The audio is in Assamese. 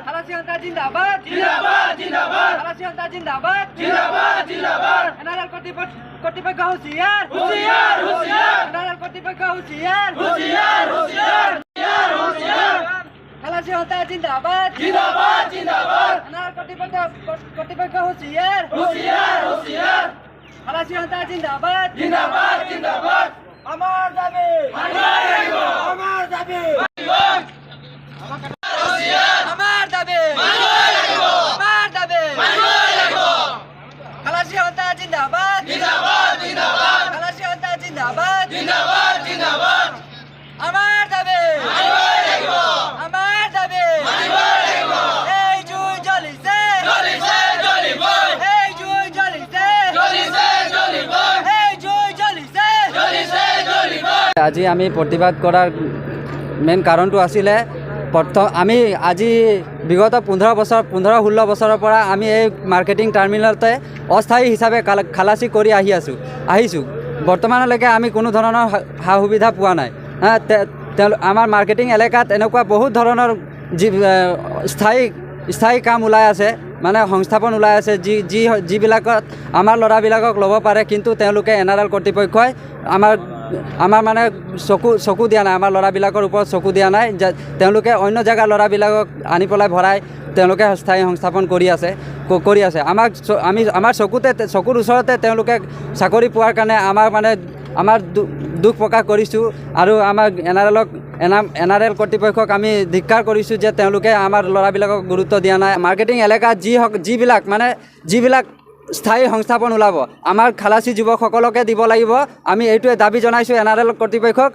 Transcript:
খালাসী জনতা জিন্দাবাদ জিন্দাবাদ জিন্দাবাদ খালাসী জনতা জিন্দাবাদ জিন্দাবাদ জিন্দাবাদ এনআরএল কর্তৃপক্ষ হুঁশিয়ার হুঁশিয়ার হুঁশিয়ার এনআরএল কর্তৃপক্ষ হুঁশিয়ার হুঁশিয়ার হুঁশিয়ার হুঁশিয়ার খালাসী জনতা জিন্দাবাদ জিন্দাবাদ জিন্দাবাদ এনআরএল কর্তৃপক্ষ হুঁশিয়ার হুঁশিয়ার হুঁশিয়ার খালাসী জনতা জিন্দাবাদ জিন্দাবাদ জিন্দাবাদ আমার দাবি মানবাই লাগিব আমার দাবি হুঁশিয়ার আমার দাবি মানবাই লাগিব আমার দাবি মানবাই লাগিব খালাসী জনতা জিন্দাবাদ জিন্দাবাদ জিন্দাবাদ খালাসী জনতা জিন্দাবাদ জিন্দাবাদ জিন্দাবাদ আমার দাবি মানবাই লাগিব আমার দাবি মানবাই লাগিব এই জুই জ্বলিছে জ্বলিছে জ্বলিবই এই জুই জ্বলিছে জ্বলিছে জ্বলিবই এই জুই জ্বলিছে জ্বলিছে জ্বলিবই আজি আমি প্ৰতিবাদ কৰাৰ মেইন কাৰণটো আছিলে আমি আজি বিগত 15-16 বছৰৰ পৰা আমি এই মাৰ্কেটিং টাৰ্মিনেলতে অস্থায়ী হিচাপে খালাচী কৰি আহিছোঁ বৰ্তমানলৈকে আমি কোনো ধৰণৰ সা সুবিধা পোৱা নাই আমাৰ মাৰ্কেটিং এলেকাত এনেকুৱা বহুত ধৰণৰ স্থায়ী কাম ওলাই আছে মানে সংস্থাপন ওলাই আছে যিবিলাকত আমাৰ ল'ৰাবিলাকক ল'ব পাৰে কিন্তু তেওঁলোকে এনআৰএল কৰ্তৃপক্ষই আমাৰ মানে চকু দিয়া নাই আমাৰ ল'ৰাবিলাকৰ ওপৰত চকু দিয়া নাই তেওঁলোকে অন্য জেগাৰ ল'ৰাবিলাকক আনি পেলাই ভৰাই তেওঁলোকে স্থায়ী সংস্থাপন কৰি আছে আমাৰ চকুৰ ওচৰতে তেওঁলোকে চাকৰি পোৱাৰ কাৰণে আমাৰ দুখ প্ৰকাশ কৰিছোঁ আৰু আমাৰ এনআৰএল কৰ্তৃপক্ষক আমি ধিক্কাৰ কৰিছোঁ যে তেওঁলোকে আমাৰ ল'ৰাবিলাকক গুৰুত্ব দিয়া নাই মাৰ্কেটিং এলেকাত যিবিলাক স্থায়ী সংস্থাপন ওলাব আমাৰ খালাচী যুৱকসকলকে দিব লাগিব আমি এইটোৱে দাবী জনাইছোঁ এনআৰএল কৰ্তৃপক্ষক।